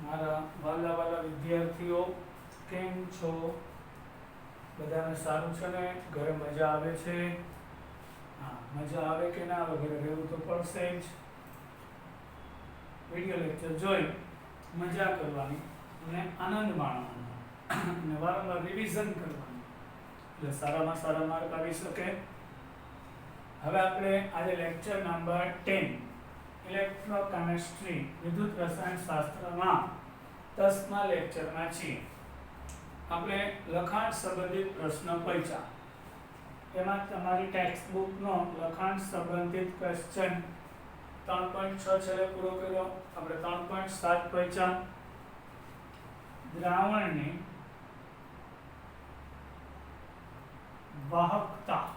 મારા વાલા વાલા વિદ્યાર્થીઓ, કેમ છો? બધાને સારું છે ને? ઘરે મજા આવે છે? હા, મજા આવે કે ના આવે? ઘરે રહેવું તો પડશે જ. વિડીયો લેક્ચર જોઈ મજા કરવાની અને આનંદ માણવાનો અને વારંવાર રિવિઝન કરવાનું, એટલે સારામાં સારા માર્ક આવી શકે. હવે આપણે આજે લેક્ચર નંબર 10 ઇલેક્ટ્રોકેમિસ્ટ્રી વિદ્યુત રસાયણ શાસ્ત્રમાં 10મા લેક્ચરમાં છીએ. આપણે લખાણ સંબંધિત પ્રશ્ન પૂછ્યા, એમાં તમારી ટેક્સ્ટ બુકનો લખાણ સંબંધિત ક્વેશ્ચન 3.6 છેલ્લે પૂરો કર્યો. આપણે 3.7 પૂછ્યા, દ્રાવણની વાહકતા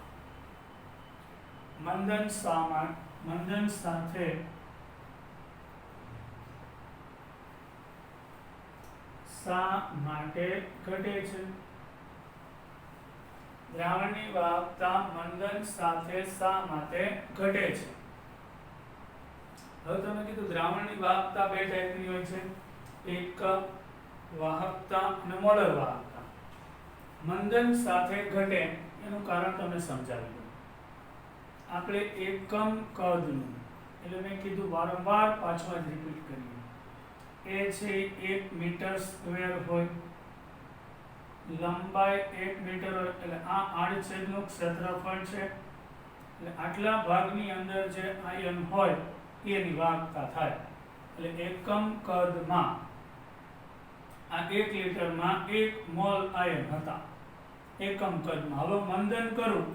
મંદન સાથે શા માટે ઘટે છે? દ્રાવણની વાહકતા મંદન સાથે શા માટે ઘટે છે? હવે તમે કીધું દ્રાવણની વાહકતા બે ટાઈપની હોય છે, એક વાહકતા અને મોલર વાહકતા. મંદન સાથે ઘટે એનું કારણ તમને સમજાવી દઉં. આપણે એકમ કદનું, એટલે મેં કીધું વારંવાર પાછું જ રિપીટ કરીએ, એ છે 1 મીટર સ્ક્વેર હોય, લંબાઈ 1 મીટર હોય, એટલે આ આડછેદનું ક્ષેત્રફળ છે. એટલે આટલા ભાગની અંદર જે આયન હોય એની વાહકતા થાય. એટલે એકમ કદમાં આ 1 લીટરમાં 1 મોલ આયન હતા એકમ કદમાં. હવે મંદન કરું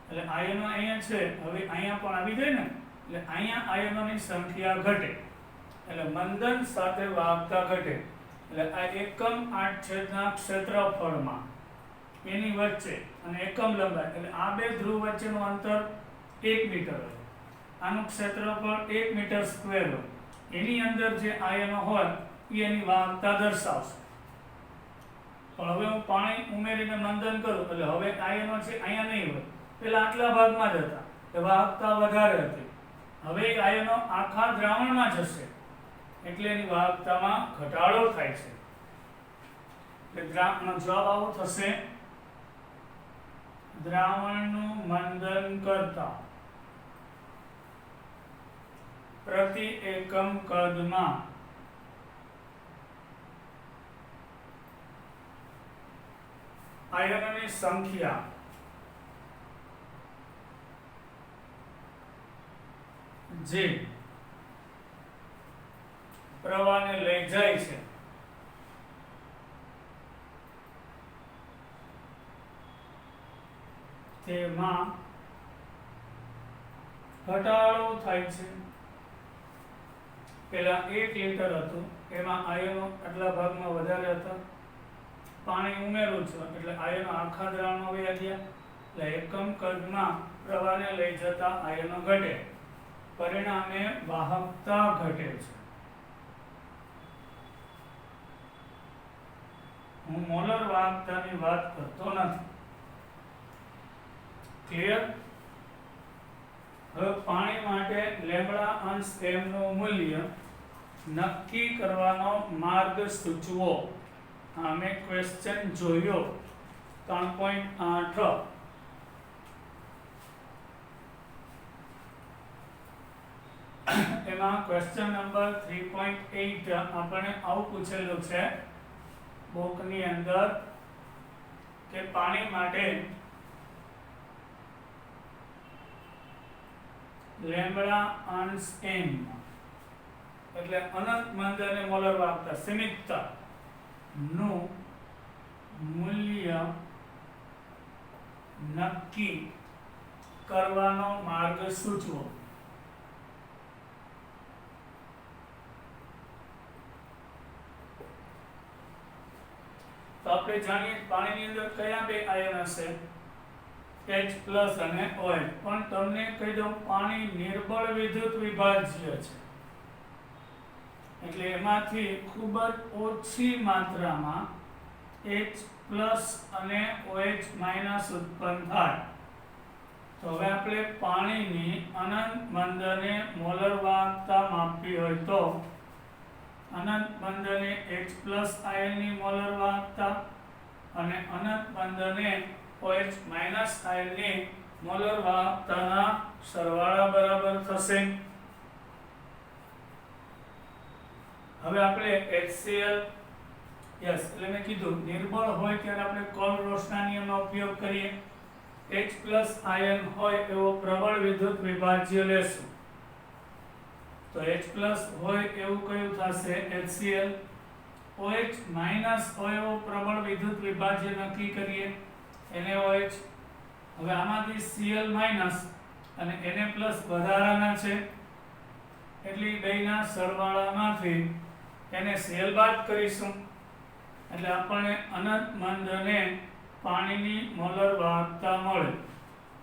એટલે આયનો અહીંયા છે, હવે અહીંયા પણ આવી જાય ને, એટલે અહીંયા આયનોની સંખ્યા ઘટે, એટલે મંદન સાથે વાહકતા ઘટે. એટલે આ એકમ 8/ના ક્ષેત્રફળમાં એની વચ્ચે અને એકમ લંબાઈ, એટલે આ બે ધ્રુવ વચ્ચેનું અંતર 1 મીટર હોય, આનું ક્ષેત્રફળ 1 મીટર સ્ક્વેર હોય, એની અંદર જે આયનો હોય એ એની વાહકતા દર્શાવશે. પણ હવે હું પાણી ઉમેરીને મંદન કરું એટલે હવે આયનો છે અહીંયા નહીં હોય, પેલા આટલા ભાગમાં જ હતા, એ વાહકતા વધારે હતી. હવે આયનો આખા દ્રાવણમાં જશે એટલે એની વાહકતામાં ઘટાડો થાય છે. એટલે દ્રાવણનો જવાબ આવો થશે, દ્રાવણનું મંદન કરતા પ્રતિ એકમ કદમાં આયનોની સંખ્યા જે પ્રવાહને લઈ જાય છે તેમાં ઘટાડો થાય છે. પેલા 1 લીટર હતું, એમાં આયનો આટલા ભાગમાં વધારે હતા, પાણી ઉમેરું છું એટલે આયનો આખા દ્રાવણમાં વહી ગયા, એટલે એકમ કદમાં પ્રવાહને લઈ જતા આયનો ઘટે, પરિણામે વાહકતા ઘટે છે. હું મોલર વાહકતાની વાત કરતો નથી. ક્લિયર? હવે પાણી માટે લેમ્બડા અંશ m નું મૂલ્ય નક્કી કરવાનો માર્ગ સૂચવો. અમે ક્વેશ્ચન જોયો 3.8. એમાં ક્વેશ્ચન નંબર 3.8 આપણે આવું પૂછેલું છે બુકની અંદર કે પાણી માટે લેમ્બડા અંશ m એટલે અનંત મંદને મોલર વાહકતા સીમિતતા નું મૂલ્ય નક્કી કરવાનો માર્ગ સૂચવો. તો આપણે જાણીએ પાણીની અંદર કયા બે આયન હશે, H+ અને OH. પણ તમને કહી દઉં, પાણી નિર્બળ વિદ્યુત વિભાજ્ય છે, એટલે એમાંથી ખૂબ જ ઓછી માત્રામાં H+ અને OH- ઉત્પન્ન થાય. તો હવે આપણે પાણીની અનંત મંદને મોલર વાહકતા માપવી હોય તો અનંત બંધને H પ્લસ આયનની મોલર વાહકતા અને અનંત બંધને OH માઇનસ આયનની મોલર વાહકતાના સરવાળા બરાબર થશે. હવે આપણે HCl એટલે મેં કીધું નિર્બળ હોય ત્યારે આપણે કોલ-રોસના નિયમનો ઉપયોગ કરીએ. H પ્લસ આયન હોય એવો પ્રબળ વિદ્યુત વિભાજ્ય લેશું તો H પ્લસ હોય એવું કયું થશે HCl. OH માઇનસ હોય એવો પ્રબળ વિદ્યુત વિભાજ્ય નક્કી કરીએ NaOH. હવે આમાંથી Cl માઇનસ અને Na પ્લસ વધારાના છે એટલે બેયના સરવાળામાંથી NaCl બાદ કરીશું એટલે આપણને અનંત બંધને પાણીની મોલર વાહકતા મળે.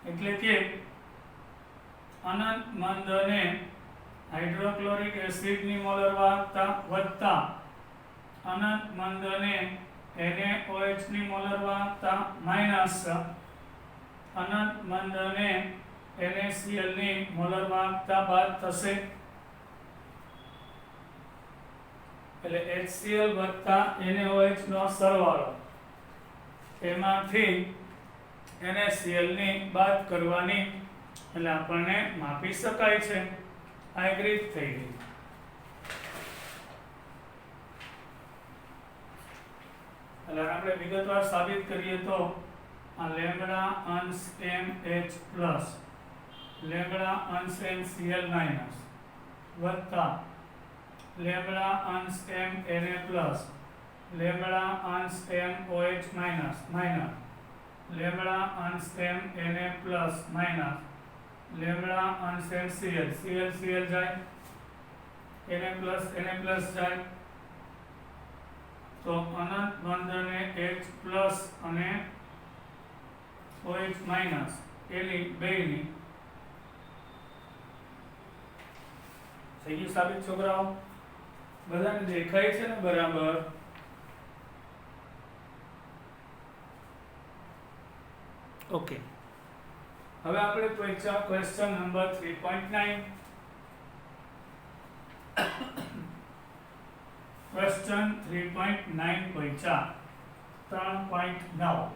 એટલે કે અનંત બંધને હાઇડ્રોક્લોરિક એસિડની મોલર વાહકતા વત્તા અનંત બંધને NaOH ની મોલર વાહકતા માઇનસ અનંત બંધને NaCl ની મોલર વાહકતા બાદ થશે એટલે HCl વત્તા NaOH નો સરવાળો એમાંથી NaCl ની બાદ કરવાની એટલે આપણને માપી શકાય છે. આ એક રીત થઈ ગઈ. એટલે આપણે વિગતવાર સાબિત કરીએ તો આ લેમ્બડા અંશ MH પ્લસ લેમ્બડા અંશ MCl માઇનસ વત્તા લેમ્બડા અંશ Na પ્લસ લેમ્બડા અંશ MOH માઇનસ લેમ્બડા અંશ Na પ્લસ માઇનસ લેમ્બડા અંશ MCl Cl જાય Na પ્લસ જાય તો અનંત બંધને H પ્લસ અને OH માઇનસ એની બેયની થઈ ગયું સાબિત છોકરાઓ. બધાને દેખાય છે ને બરાબર? ઓકે. હવે આપણે પરીક્ષા ક્વેશ્ચન નંબર 3.9 ક્વેશ્ચન 3.9 પરીક્ષા 3.9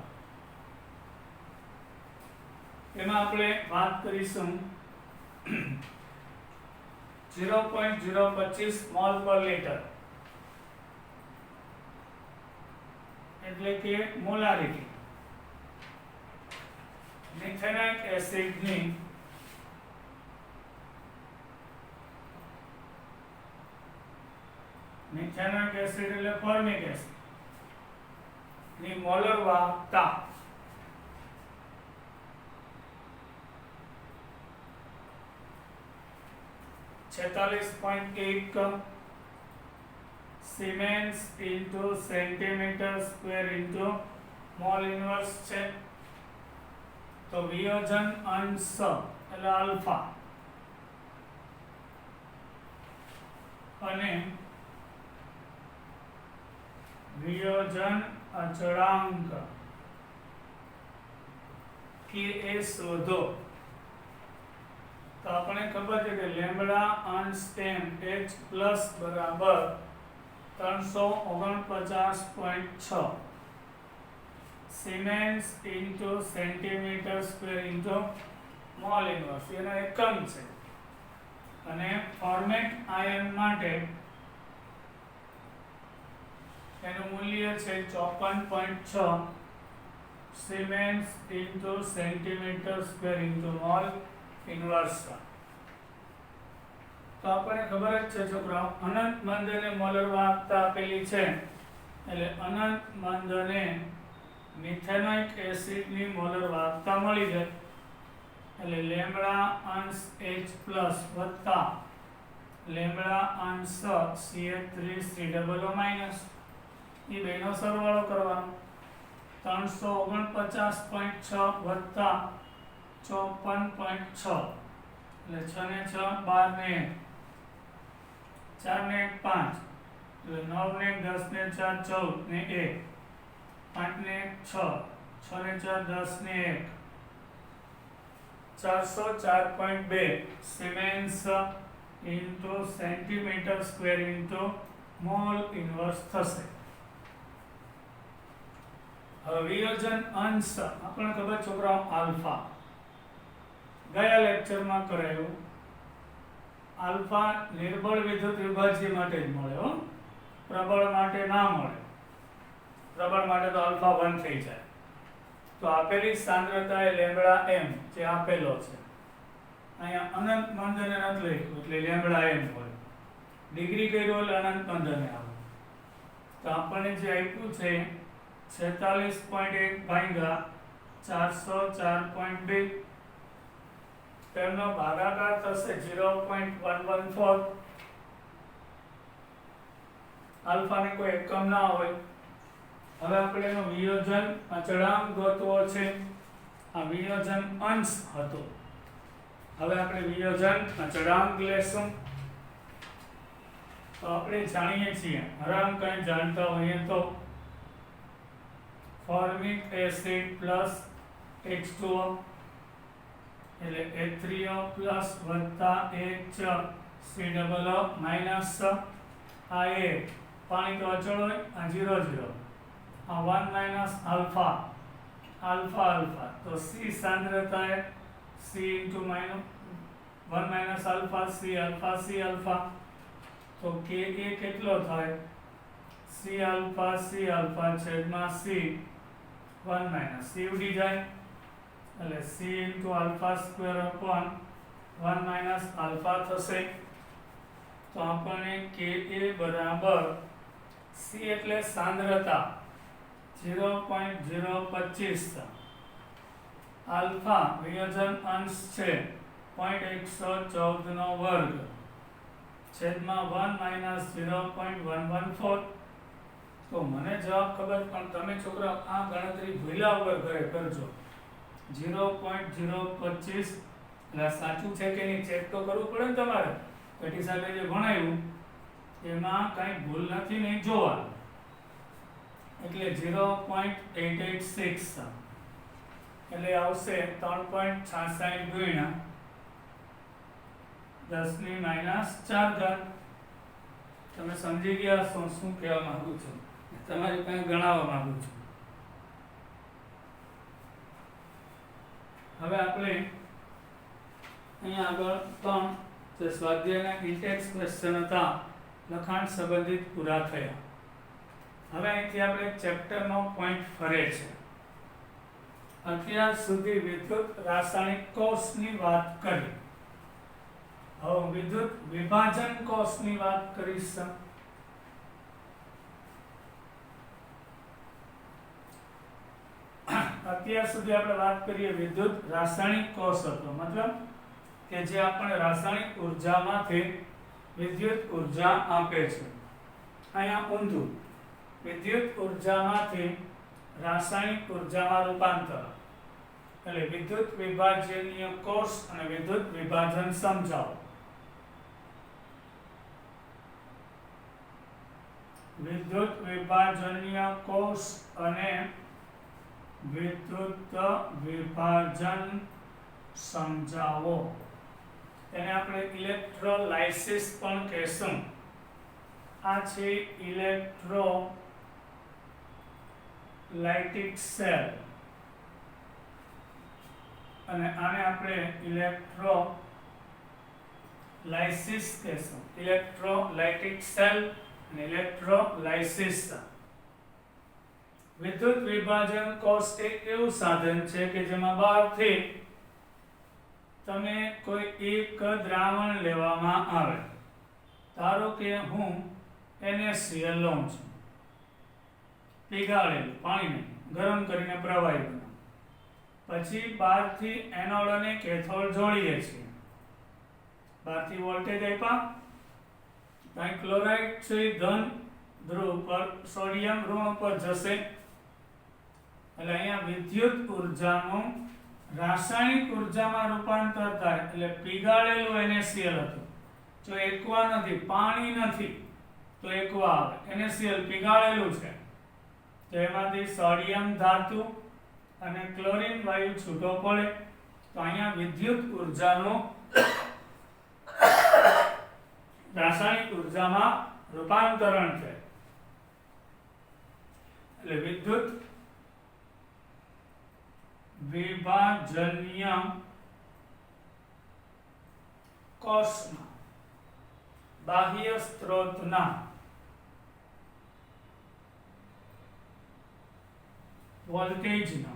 એમાં આપણે વાત કરીશું 0.025 મોલ પર લીટર એટલે કે મોલારિટી મિથેનિક એસિડની મિથેનિક એસિડ એટલે ફોર્મિક એસિડ ની મોલર વાહકતા 46.1 siemens into centimetre square into mall inverse છે. તો વિયોજન અંશ એટલે આલ્ફા અને વિયોજન અચળાંક કે એ શોધો. તો આપણે ખબર છે કે લેમ્બડા અંશ H પ્લસ બરાબર 349.6 siemens into centimetre square into mall inverse એનો એકમ છે અને ફોર્મેટ આયન માટે એનું મૂલ્ય છે 54.6 siemens into centimetre square into mall inverse. તો આપણને ખબર જ છે છોકરાઓ અનંત બંધને મોલર વાહકતા આપેલી છે એટલે અનંત બંધને મિથેનોઇક એસિડની મોલર વાહકતા મળી જાય એટલે લેમ્બડા અંશ H પ્લસ વત્તા લેમ્બડા અંશ CH3COO માઇનસ એ બેનો સરવાળો કરવાનો 349.6 વત્તા 54.6 એટલે 6 ને 6 12 ને 4 ને 5 એટલે 9 ને 10 ને 4 14 ને 1 5 ને 6 6 ને 4 10 ને 1 404.2 siemens into centimetre square into mall inverse થશે. હવે વિયોજન અંશ આપણને ખબર છોકરાઓ આલ્ફા ગયા લેક્ચરમાં કરાયું. આલ્ફા નિર્બળ વિદ્યુત વિભાજ્ય માટે જ મળે હો, પ્રબળ માટે ના મળે. પ્રબળ માટે તો આલ્ફા 1 થઈ જાય. તો આપેલી સાંદ્રતા એ લેમ્બડા m જે આપેલો છે અહીંયા અનંત બંધને નથી લખ્યું એટલે લેમ્બડા m હોય. ડિગ્રી કર્યો એટલે અનંત બંધને આવે. તો આપણને જે આપ્યું છે 46.1 ભાગ્યા 404.2 તેમનો ભાગાકાર થશે 0.114. આલ્ફાને કોઈ એકમ ના હોય. હવે આપણે એનો વિયોજન અચળાંક ગોતવો છે. આ વિયોજન અંશ હતો. હવે આપણે વિયોજન અચળાંક લેશું. તો આપણે જાણીએ છીએ હરામ કંઈ જાણતા હોઈએ તો ફોર્મિક એસિડ પ્લસ H2O એટલે H3O પ્લસ વત્તા HCO માઇનસ આ એ પાણી તો અચળ હોય આ 0 0 આ 1 માઇનસ આલ્ફા આલ્ફા આલ્ફા તો C સાંદ્રતા એ C into minus 1 minus alpha C alpha તો Ka કેટલો થાય C આલ્ફા છેદમાં C 1 માઇનસ C ઉડી જાય એટલે C into alpha square upon 1 minus alpha થશે. તો આપણને Ka બરાબર C એટલે સાંદ્રતા 0.025 આલ્ફા વિયોજન અંશ છે 0.114 નો વર્ગ છેદમાં 1 માઇનસ 0.114. તો મને જવાબ ખબર પણ તમે છોકરા આ ગણતરી ભૂલ્યા વગર ઘરે કરજો. 0.025 એટલે સાચું છે કે નહીં ચેક તો કરવું પડે ને તમારે. પેટી સાહેબે જે ભણાવ્યું એમાં કાંઈ ભૂલ નથી નહીં જોવાનું. એટલે 0.886 એટલે આવશે 3.66 ગુણ્યા 10 ની માઇનસ 4 તમે સમજી ગયા છો શું કહેવા માંગુ છું. તમારી પાસે ગણાવવા માંગુ છું. હવે આપણે અહીંયા આગળ 3 જે સ્વાધ્યાયના ઇન્ટેક્સ ક્વેશ્ચન હતા લખાણ સંબંધિત પૂરા થયા. હવે અહીંથી આપણે ચેપ્ટરનો પોઈન્ટ ફરે છે. અત્યાર સુધી વિદ્યુત રાસાયણિક કોષની વાત કરી. હવે વિદ્યુત વિભાજન કોષની વાત કરીશું. અત્યાર સુધી આપણે વાત કરીએ વિદ્યુત રાસાયણિક કોષ હતો મતલબ કે જે આપણને રાસાયણિક ઉર્જામાંથી વિદ્યુત ઉર્જા આપે છે. અહીંયા ઊંધું વિદ્યુત ઉર્જામાંથી રાસાયણિક ઉર્જામાં રૂપાંતર એટલે વિદ્યુત વિભાજનીય કોષ અને વિદ્યુત વિભાજન સમજાવો. વિદ્યુત વિભાજનીય કોષ અને વિદ્યુત વિભાજન સમજાવો. એને આપણે ઇલેક્ટ્રોલાઇસિસ પણ કહેશું. આ છે ઇલેક્ટ્રોલાઇટિક સેલ અને આને આપણે ઇલેક્ટ્રોલાઇસિસ કહેશું. ઇલેક્ટ્રોલાઇટિક સેલ અને ઇલેક્ટ્રોલાઇસિસ. વિદ્યુત વિભાજન કોષ એક એવું સાધન છે કે જેમાં બહારથી તમે કોઈ એક દ્રાવણ લેવામાં આવે. ધારો કે હું NaCl લઉં છું, પીગાળેલું પાણીને ગરમ કરીને પ્રવાહી બનાવું. પછી બહારથી એનોડ અને કેથોડ જોડીએ છીએ. બહારથી વોલ્ટેજ આપ્યા, અહીં ક્લોરાઇડ છે ધન ધ્રુવ પર, સોડિયમ ઋણ પર જશે. એટલે અહીંયા વિદ્યુત ઉર્જાનું રાસાયણિક ઉર્જામાં રૂપાંતર થાય. એટલે પીગાળેલું NaCl હતું. જો એકવા નથી, પાણી નથી તો એકવા આવે. NaCl પીગાળેલું છે તો એમાંથી સોડિયમ ધાતુ અને ક્લોરીન વાયુ છૂટો પડે. તો અહીંયા વિદ્યુત ઉર્જાનો રાસાયણિક ઉર્જામાં રૂપાંતરણ થાય એટલે વિદ્યુત વિભાજનીય કોષમાં બાહ્ય સ્ત્રોતના વોલ્ટેજનો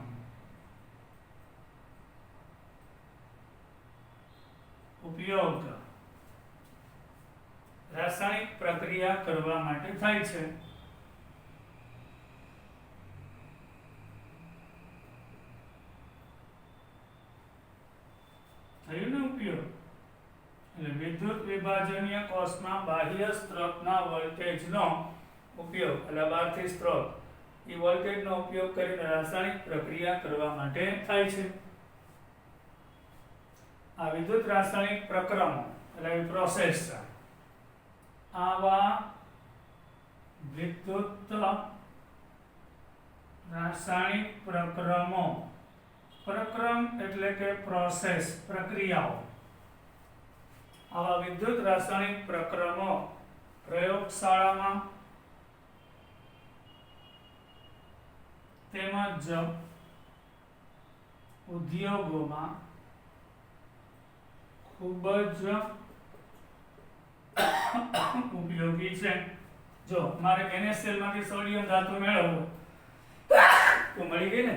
ઉપયોગ રાસાયણિક પ્રક્રિયા કરવા માટે થાય છે. થયું ને ઉપયોગ? એટલે વિદ્યુત વિભાજનીય કોષમાં બાહ્ય સ્ત્રોતના વોલ્ટેજનો ઉપયોગ, એટલે બહારથી સ્ત્રોત એ વોલ્ટેજનો ઉપયોગ કરીને રાસાયણિક પ્રક્રિયા કરવા માટે થાય છે. આ વિદ્યુત રાસાયણિક પ્રક્રમો એટલે પ્રોસેસ છે. આવા વિદ્યુત રાસાયણિક પ્રક્રમો, પ્રક્રમ એટલે કે પ્રોસેસ, પ્રક્રિયાઓ, આવા વિદ્યુત રાસાયણિક પ્રક્રમો પ્રયોગશાળામાં તેમજ ઉદ્યોગોમાં ખૂબ જ ઉપયોગી છે. જો મારે NaCl માંથી સોડિયમ ધાતુ મેળવવો તો મળી ગઈ ને,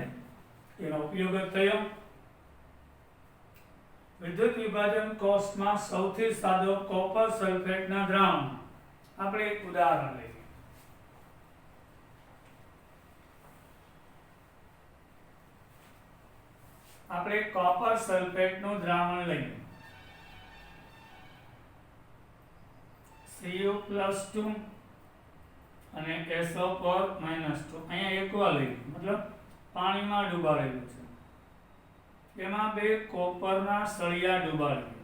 એનો ઉપયોગ જ થયો. વિદ્યુત વિભાજન કોષમાં સૌથી સાદો કોપર સલ્ફેટના દ્રાવણમાં આપણે એક ઉદાહરણ લઈએ. આપણે કોપર સલ્ફેટનું દ્રાવણ લઈએ. Cu+2 અને SO4 -2. અહીંયા એકવા લઈએ, મતલબ પાણીમાં ડુબાડેલું છે. એમાં બે કોપરના સળિયા ડુબાડીએ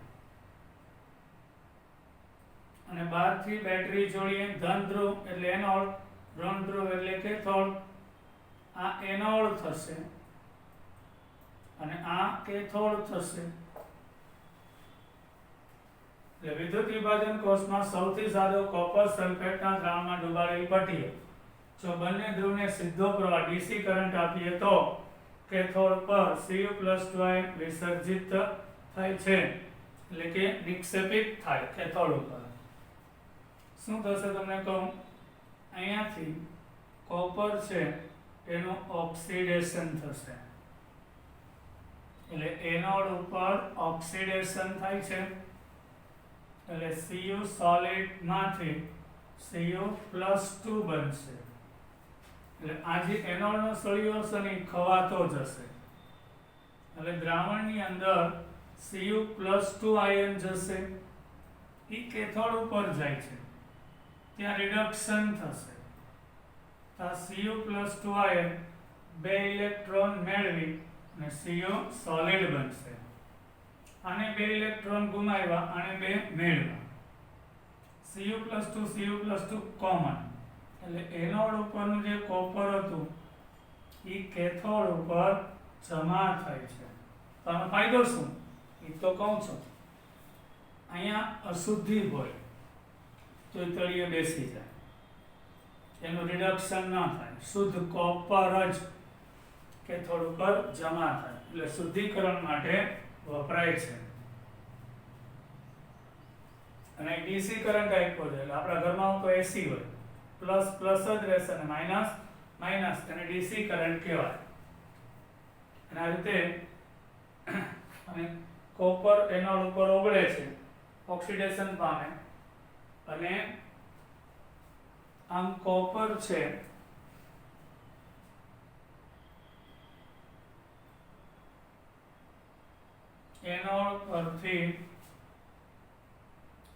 અને બહારથી બેટરી જોડીએ. ધન ધ્રુવ એટલે એનોડ, ઋણ ધ્રુવ એટલે કેથોડ. આ એનોડ થશે અને આ કેથોડ થશે. એટલે વિદ્યુત વિભાજન કોષમાં સૌથી સાદો કોપર સલ્ફેટના દ્રાવણમાં ડુબાડેલી પટ્ટીઓ જો બંને ધ્રુવને સીધો પ્રવાહ DC કરંટ આપીએ તો કેથોડ પર Cu+2 આયન વિસર્જિત થાય છે, એટલે કે નિક્ષેપિત થાય કેથોડ ઉપર. શું થશે તમને કહું? અહીંયાથી કોપર છે એનું ઓક્સિડેશન થશે, એટલે એનોડ ઉપર ઓક્સિડેશન થાય છે, એટલે Cu સોલિડ માંથી Cu+2 બનશે. એટલે આ જે એનોડનો સળિયો છે ને ખવાતો જશે, એટલે દ્રાવણની અંદર Cu+2 આયન જશે, એ કેથોડ ઉપર જાય છે, ત્યાં રિડક્શન થશે. આ Cu+2 આયન બે ઇલેક્ટ્રોન મેળવી અને Cu સોલિડ બનશે. આને બે ઇલેક્ટ્રોન ગુમાવ્યા અને બે મેળવ્યા. Cu+2 કોમન, એટલે એનોડ ઉપરનું જે કોપર હતું એ કેથોડ ઉપર જમા થાય છે. તો આનો ફાયદો શું એ તો કહું છું. અહીંયા અશુદ્ધિ હોય તો એ તળિયે બેસી જાય, એનું રિડક્શન ના થાય, શુદ્ધ કોપર જ કેથોડ ઉપર જમા થાય, એટલે શુદ્ધિકરણ માટે વપરાય છે. અને DC કરંટ આપ્યો છે, એટલે આપણા ઘરમાં તો AC હોય, પ્લસ પ્લસ જ રહેશે અને માઇનસ માઇનસ, એને DC કરંટ કહેવાય. અને આ રીતે અને કોપર એનોડ ઉપર ઓગળે છે, ઓક્સિડેશન પામે, અને આમ કોપર છે એનોડ પરથી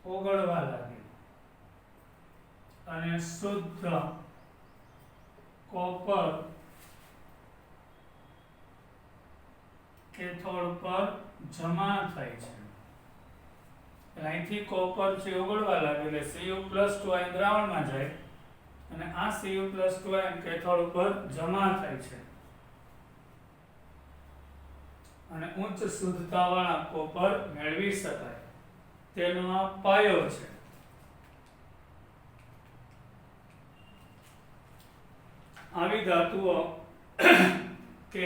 ઓગળવા લાગે અને શુદ્ધ કોપર કેથોડ પર જમા થાય છે. અહીંથી કોપર છે ઓગળવા લાગે એટલે Cu+2 આયન દ્રાવણમાં જાય અને આ Cu+2 આયન કેથોડ ઉપર જમા થાય છે અને ઉચ્ચ શુદ્ધતાવાળા કોપર મેળવી શકાય. તેનો આ પાયો છે. આવી ધાતુઓ કે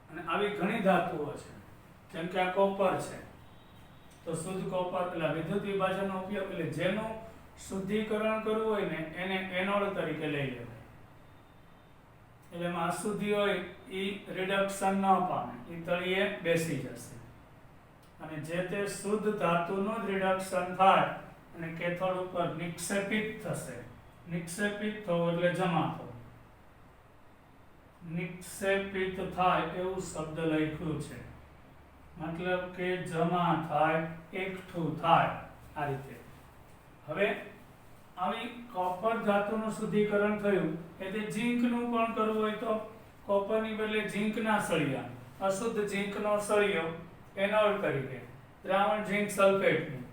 અને આવી ઘણી ધાતુઓ છે, જેમ કે આ કોપર છે, તો શુદ્ધ કોપર એટલે વિદ્યુત વિભાજનનો ઉપયોગ એટલે જેનું શુદ્ધિકરણ કરવું હોય ને એને એનોડ તરીકે લઈ લેવાય. એટલે એમાં અશુદ્ધિ હોય એ રિડક્શન ન પામે, એ તળિયે બેસી જશે અને જે તે શુદ્ધ ધાતુનું જ રિડક્શન થાય અને કેથોડ ઉપર નિક્ષેપિત થશે. નિક્ષેપિત થવું એટલે જમા થવું, નિક્ષેપિત થાય એવું શબ્દ લખ્યું છે, મતલબ કે જમા થાય, એકઠું થાય, આ રીતે. હવે આવી કોપર ધાતુનું શુદ્ધિકરણ થયું એટલે ઝીંકનું પણ કરવું હોય તો કોપરની બદલે ઝીંકના સળિયા, અશુદ્ધ ઝીંકનો સળિયો એનોડ તરીકે, દ્રાવણ ઝીંક સલ્ફેટનું,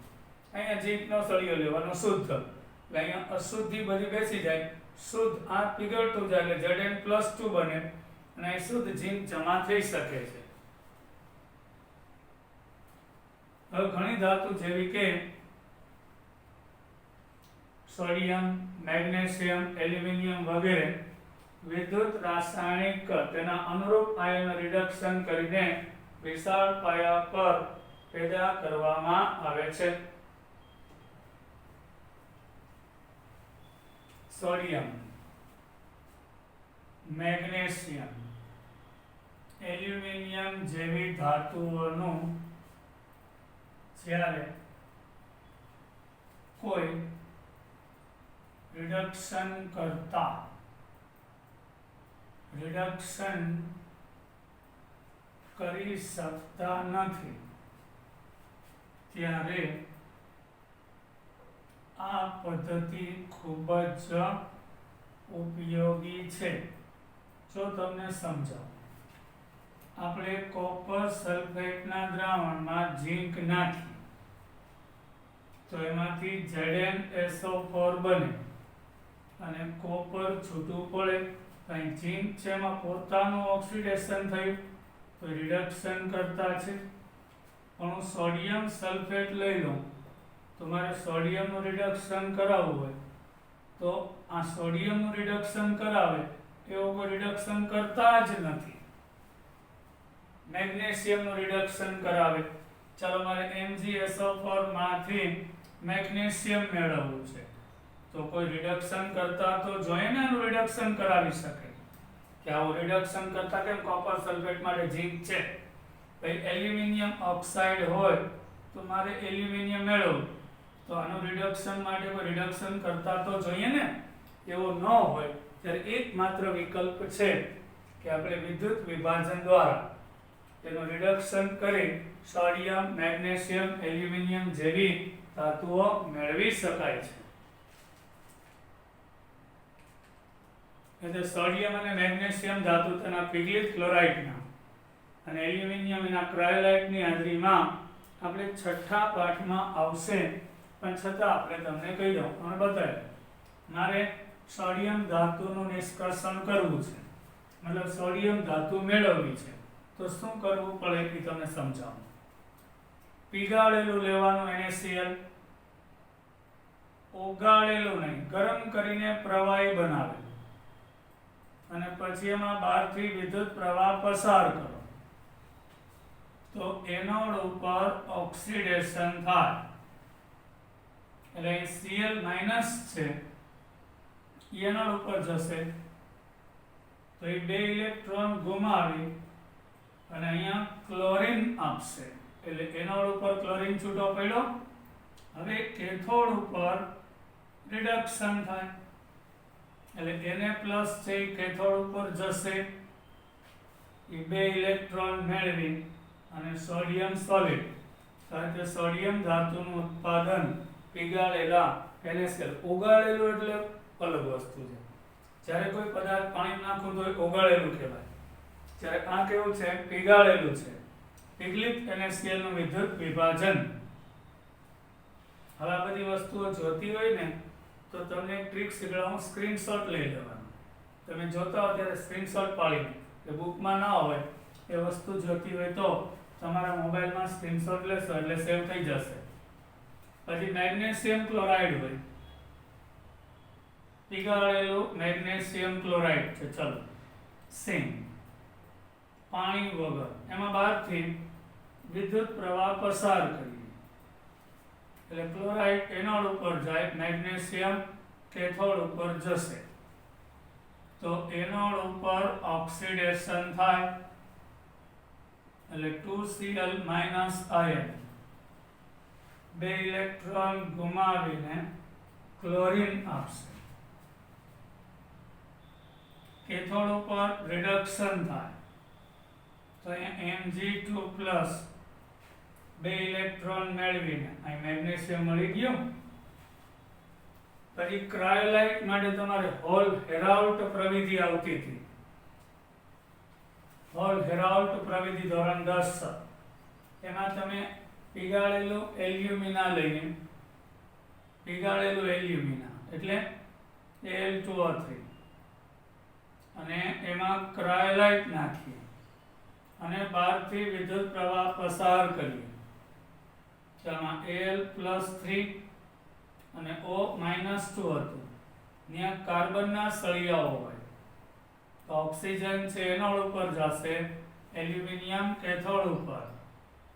અહીંયા ઝીંકનો સળિયો લેવાનો શુદ્ધ, એટલે અહીંયા અશુદ્ધિ બધી બેસી જાય, શુદ્ધ આ પીગળતું જાય એટલે Zn+2 બને અને અહીં શુદ્ધ ઝીંક જમા થઈ શકે છે. હવે ઘણી ધાતુ જેવી કે સોડિયમ, મેગ્નેશિયમ, એલ્યુમિનિયમ વગેરે વિદ્યુત રાસાયણિક તેના અનુરૂપ આયન રિડક્શન કરીને વિશાળ પાયા પર પેદા કરવામાં આવે છે. સોડિયમ, મેગ્નેશિયમ, એલ્યુમિનિયમ જેવી ધાતુઓનું જ્યારે કોઈ રિડક્શન કરી શકતા નથી ત્યારે આ પદ્ધતિ ખૂબ જ ઉપયોગી છે. જો તમને સમજાવું, આપણે કોપર સલ્ફેટના દ્રાવણમાં ઝીંક નાખી તો એમાંથી ZnSO4 બને અને કોપર છૂટું પડે. અહીં ઝીંક છે એમાં પોતાનું ઓક્સિડેશન થયું તો રિડક્શન કરતા છે. પણ હું સોડિયમ સલ્ફેટ લઈ લઉં તો મારે સોડિયમનું રિડક્શન કરાવવું હોય તો આ સોડિયમનું રિડક્શન કરાવે એવો કોઈ રિડક્શન કરતા જ નથી. મેગ્નેશિયમનું રિડક્શન કરાવે, ચાલો મારે MgSO4 માંથી મેગ્નેશિયમ મેળવવું છે તો કોઈ રિડક્શન કરતા તો જોઈએ ને એનું રિડક્શન કરાવી શકે કે આવું રિડક્શન કરતા કેમ કોપર સલ્ફેટ માટે ઝીંક છે. ભાઈ એલ્યુમિનિયમ ઓક્સાઇડ હોય તો મારે એલ્યુમિનિયમ મેળવવું તો આનું રિડક્શન માટે કોઈ રિડક્શન કરતા તો જોઈએ ને. એવું ન હોય ત્યારે એકમાત્ર વિકલ્પ છે કે આપણે વિદ્યુત વિભાજન દ્વારા તેનું રિડક્શન કરી સોડિયમ, મેગ્નેશિયમ, એલ્યુમિનિયમ જેવી ધાતુઓ મેળવી શકાય છે. એટલે સોડિયમ અને મેગ્નેશિયમ ધાતુ તેના પિગલિત ક્લોરાઇડના અને એલ્યુમિનિયમ એના ક્રાયોલાઇટની હાજરીમાં આપણે છઠ્ઠા પાઠમાં આવશે, પણ છતાં આપણે તમને કહી દઉં અને બતાવ્યું. મારે સોડિયમ ધાતુનું નિષ્કર્ષણ કરવું છે, મતલબ સોડિયમ ધાતુ મેળવવી છે તો શું કરવું પડે એ તમને સમજાવું. પીગાળેલું લેવાનું NaCl, ઓગાળેલું નહીં, ગરમ કરીને પ્રવાહી બનાવેલું અને પછી એમાં બહારથી વિદ્યુત પ્રવાહ પસાર કરો તો એનોડ ઉપર ઓક્સિડેશન થાય એટલે Cl- છે એનોડ ઉપર જશે તો એ બે ઇલેક્ટ્રોન ગુમાવી અને અહીંયા ક્લોરીન આપશે એટલે એનોડ ઉપર ક્લોરીન છૂટો પડ્યો. હવે કેથોડ ઉપર રિડક્શન થાય એટલે Na+ છે કેથોડ ઉપર જશે, એ બે ઇલેક્ટ્રોન મેળવી અને સોડિયમ સોલિડ કારણ કે સોડિયમ ધાતુનું ઉત્પાદન પીગાળેલા NaCl, ઓગાળેલું એટલે અલગ વસ્તુ છે. જ્યારે કોઈ પદાર્થ પાણી નાખવું તો ઓગાળેલું કહેવાય, જ્યારે આ કેવું છે પીગાળેલું છે, પીગલિત NaCl નું વિદ્યુત વિભાજન. હવે આ બધી વસ્તુઓ જોતી હોય ને તો તમને એક ટ્રીક શીખવાડું, સ્ક્રીનશોટ લઈ લેવાનો. તમે જોતા હો ત્યારે સ્ક્રીનશોટ પાડીને, કે બુકમાં ના હોય એ વસ્તુ જોતી હોય તો તમારા મોબાઈલમાં સ્ક્રીનશોટ લેશો એટલે સેવ થઈ જશે. પછી મેગ્નેશિયમ ક્લોરાઇડ હોય પીગાળેલું મેગ્નેશિયમ ક્લોરાઇડ છે, ચલો સેમ પાણી વગર એમાં બહારથી વિદ્યુત પ્રવાહ પસાર કરીએ એટલે ક્લોરાઇડ એનોડ ઉપર જાય, મેગ્નેશિયમ કેથોડ ઉપર જશે તો એનોડ ઉપર ઓક્સિડેશન થાય એટલે 2Cl આયન બે ઇલેક્ટ્રોન ગુમાવીને ક્લોરીન આપશે, કેથોડ ઉપર રિડક્શન થાય તો અહીંયા Mg2+ બે ઇલેક્ટ્રોન મેળવીને અહીં મેગ્નેશિયમ મળી ગયું. પછી ક્રાયોલાઇટ માટે તમારે હોલ હેરાલ્ટ પ્રવિધિ આવતી હતી, હોલ હેરાલ્ટ પ્રવિધિ ધોરણ 10 એમાં તમે પીગાળેલું એલ્યુમિના લઈને, પીગાળેલું એલ્યુમિના એટલે Al2O3 અને એમાં ક્રાયોલાઇટ નાખીએ અને બહારથી વિદ્યુત પ્રવાહ પસાર કરીએ તો આમાં Al+3 અને O-2 હતું, ત્યાં કાર્બનના સળિયાઓ હોય તો ઓક્સિજન છે એનોડ ઉપર જશે, એલ્યુમિનિયમ કેથોડ ઉપર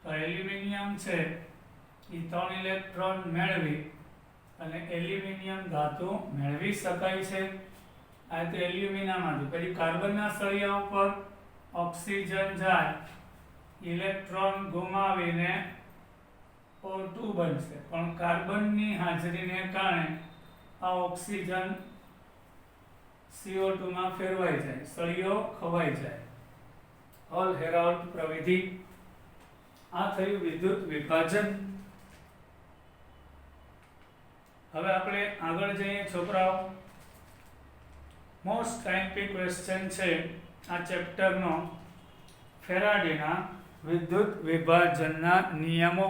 તો એલ્યુમિનિયમ છે એ 3 ઇલેક્ટ્રોન મેળવી અને એલ્યુમિનિયમ ધાતુ મેળવી શકાય છે. આ તો એલ્યુમિનામાંથી પછી કાર્બનના સળિયા ઉપર ઓક્સિજન જાય, ઇલેક્ટ્રોન ગુમાવીને O2 બનશે, પણ કાર્બનની હાજરીને કારણે આ ઓક્સિજન CO2 માં ફેરવાઈ જાય, સળિયો ખવાઈ જાય, હોલ હેરાલ્ટ પ્રવિધિ. આ થયું વિદ્યુત વિભાજન. હવે આપણે આગળ જઈએ છોકરાઓ. મોસ્ટ ટાઈમ્પી ક્વેશ્ચન છે આ ચેપ્ટરનો, ફેરાડેના વિદ્યુત વિભાજનના નિયમો.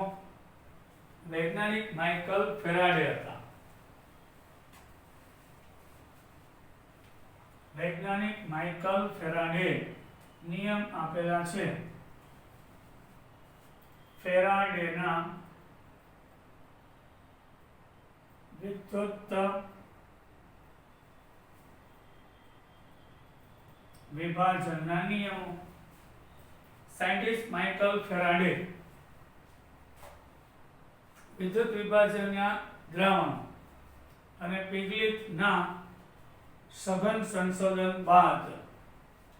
વૈજ્ઞાનિક માઇકલ ફેરાડે હતા. વૈજ્ઞાનિક માઇકલ ફેરાડે નિયમ આપેલા છે. ફેરાડેના વિદ્યુત વિભાજનના નિયમો. સાયન્ટિસ્ટ માઇકલ ફેરાડે વિદ્યુત વિભાજનના દ્રાવણો અને પિગલિતના સઘન સંશોધન બાદ,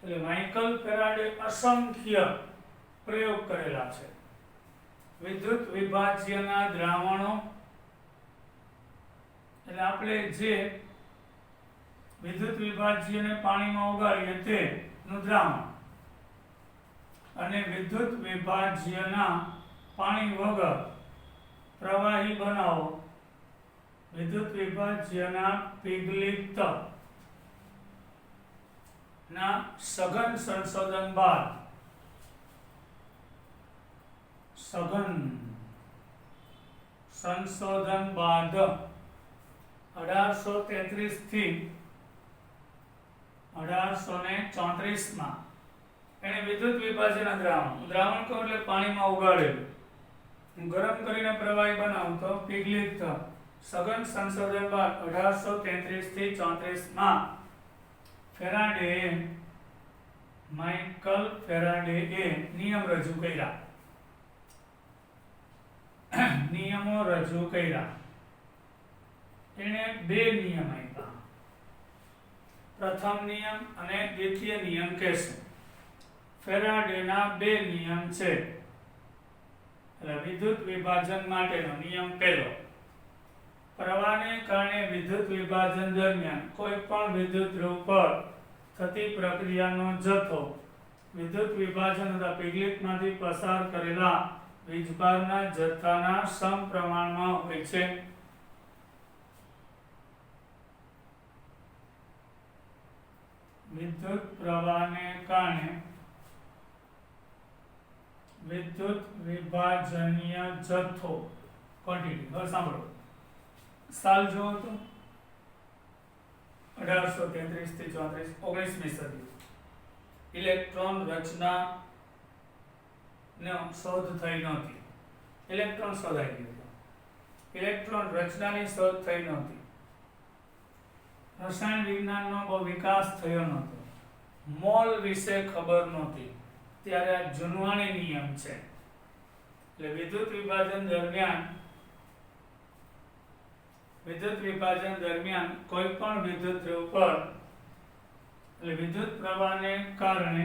એટલે માઇકલ ફેરાડે અસંખ્ય પ્રયોગ કરેલા છે. વિદ્યુત વિભાજ્યના દ્રાવણો એટલે આપણે જે વિદ્યુત વિભાજ્યને પાણીમાં ઓગાળીએ તેનું દ્રાવણ અને વિદ્યુત વિભાજ્યના પાણી વગર પ્રવાહી બનાવો, વિદ્યુત વિભાજ્યના પિગલિત ના સઘન સંશોધન બાદ, સઘન સંશોધન બાદ 1833 થી 1834 માં એને વિદ્યુત વિભાજનના દ્રાવણ કહો એટલે પાણીમાં ઓગાળેલું, ગરમ કરીને પ્રવાહી બનાવું તો પિગલિત. સઘન સંશોધન બાદ 1833 થી 34 માં ફેરાડે, માઇકલ ફેરાડેએ નિયમ રજૂ કર્યા, નિયમો રજૂ કર્યા. એને બે નિયમ આપ્યા, પ્રથમ નિયમ અને દ્વિતીય નિયમ કહેશું. ફેરાડેના બે નિયમ છે. એટલે વિદ્યુત વિભાજન માટેનો નિયમ પહેલો, પ્રવાહને કારણે વિદ્યુત વિભાજન દરમિયાન કોઈ પણ વિદ્યુત ધ્રુવ પર થતી પ્રક્રિયાનો જથ્થો વિદ્યુત વિભાજન તથા પિગલિતમાંથી પસાર કરેલા વીજભારના જથ્થાના સમપ્રમાણમાં હોય છે. વિદ્યુત પ્રવાહને કારણે વિદ્યુત વિભાજનીય જથ્થો ક્વોન્ટિટી. હવે સાંભળો, સાલ જુઓ તો 1833 થી 34, 19મી સદી. ઇલેક્ટ્રોન રચના નો શોધ થઈ નહોતી, ઇલેક્ટ્રોન શોધાઈ ગયો. ઇલેક્ટ્રોન રચનાની શોધ થઈ નહોતી રસાયણ વિજ્ઞાનનો બહુ વિકાસ થયો નહોતો, મોલ વિશે ખબર નહોતી, ત્યારે આ જુનવાણી નિયમ છે. એટલે વિદ્યુત વિભાજન દરમિયાન કોઈ પણ વિદ્યુત ધ્રુવ પર એટલે વિદ્યુત પ્રવાહને કારણે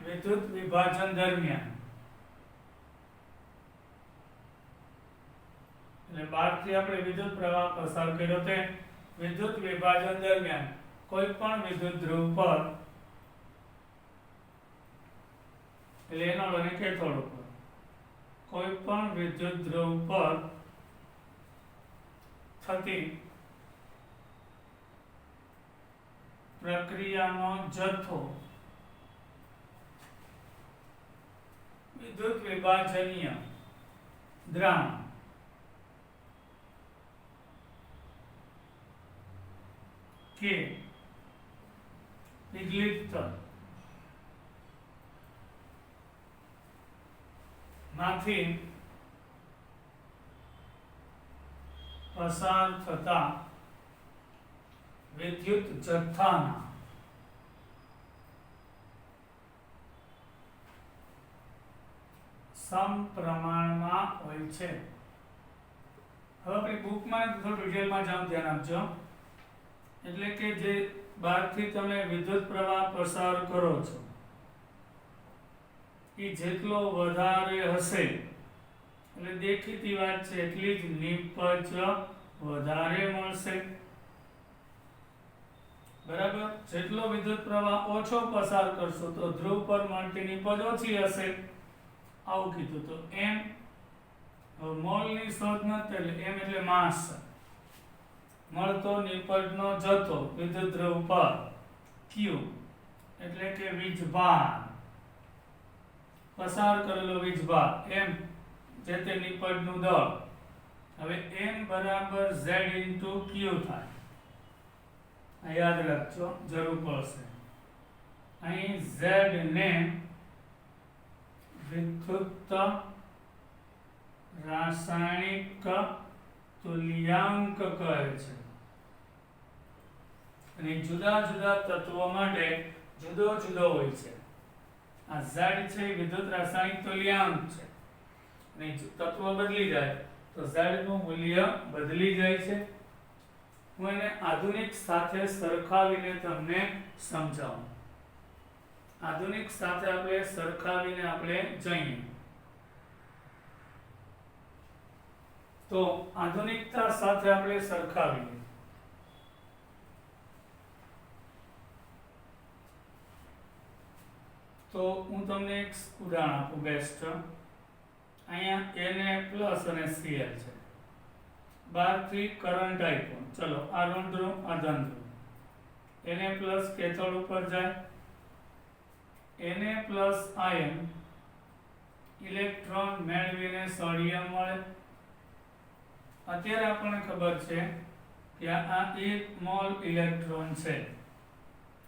વિદ્યુત વિભાજન દરમિયાન એટલે બહારથી આપણે વિદ્યુત પ્રવાહ પસાર કર્યો તે વિદ્યુત વિભાજન દરમિયાન કોઈ પણ વિદ્યુત ધ્રુવ પર એટલે એનોડ અને કેથોડ ઉપર કોઈ પણ વિદ્યુત ધ્રુવ પર થતી પ્રક્રિયાનો જથ્થો વિદ્યુત વિભાજનીય દ્રાવણ કે પીગલિત તલ માંથી પસાર થતા વિદ્યુત જથ્થાના સમપ્રમાણમાં હોય છે. હવે આપણી બુકમાં થોડું ડિટેલમાં જાઓ, ધ્યાન આપજો. એટલે કે જે બહારથી તમે વિદ્યુત પ્રવાહ પસાર કરો છો એ જેટલો વધારે હશે એટલે દેખીતી વાત છે એટલી જ નિપજ વધારે મળશે. બરાબર. જેટલો વિદ્યુત પ્રવાહ ઓછો પસાર કરશો તો ધ્રુવ પર મળતી નિપજ ઓછી હશે, આવું કીધું. તો m મોલની શોધ નથી, એટલે m એટલે માસ, મળતો નિપજનો જથ્થો વિદ્યુત ધ્રુવ પર, q એટલે કે વીજભાર, પસાર કરેલો વીજભાર, m જે તે નિપજનું દળ. હવે m બરાબર z into q થાય, આ યાદ રાખજો, જરૂર પડશે. અહીં z ને વિદ્યુત રાસાયણિક તુલ્યાંક કહે છે, અને જુદા જુદા તત્વો માટે જુદો જુદો હોય છે. આ z છે એ વિદ્યુત રાસાયણિક તુલ્યાંક છે, અને તત્વ બદલી જાય તો z નું મૂલ્ય બદલી જાય છે. હું એને આધુનિક સાથે સરખાવીને તમને સમજાવું. આધુનિક સાથે આપણે સરખાવીને આપણે જઈએ તો આધુનિકતા સાથે આપણે સરખાવીએ તો હું તમને એક ઉદાહરણ આપું બેસ્ટ. અહીંયા Na પ્લસ અને Cl છે, બહારથી કરંટ આપ્યો, ચલો આ ઋણ ધ્રુવ આ ધન ધ્રુવ, Na પ્લસ કેથોડ ઉપર જાય, Na પ્લસ આયન ઇલેક્ટ્રોન મેળવીને સોડિયમ મળે. અત્યારે આપણને ખબર છે કે આ 1 મોલ ઇલેક્ટ્રોન છે,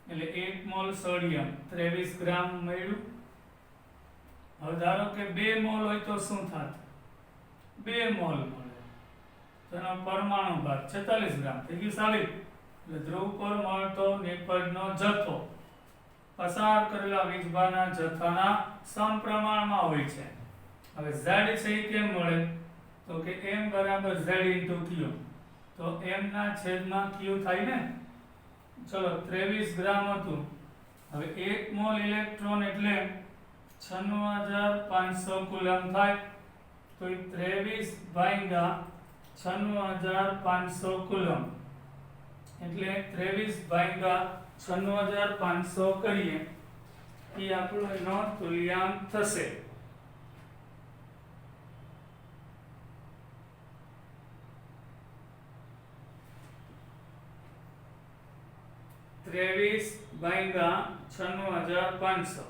એટલે 1 મોલ સોડિયમ 23 ગ્રામ મળ્યું. હવે ધારો કે 2 મોલ હોય તો શું થાત? 2 મોલ મળે તો એનો પરમાણુ ભાર 46 ગ્રામ થઈ ગયું 40. એટલે ધ્રુવ પર મળતો નિપજનો જથ્થો પસાર કરેલા વીજભારના જથ્થાના સમપ્રમાણમાં હોય છે. હવે z છે એ કેમ મળે? તો કે m બરાબર z into q, તો m ના છેદમાં q થાય ને. ચલો 23 ગ્રામ હતું, હવે 1 મોલ ઇલેક્ટ્રોન એટલે 96500 કુલમ થાય, તો 23 ભાગ્યા 96500 કુલમ એટલે 23 ભાગ્યા 96500 કરીએ એ આપણો એનો તુલ્યાંક થશે. ત્રેવીસ ભાગ્યા 96500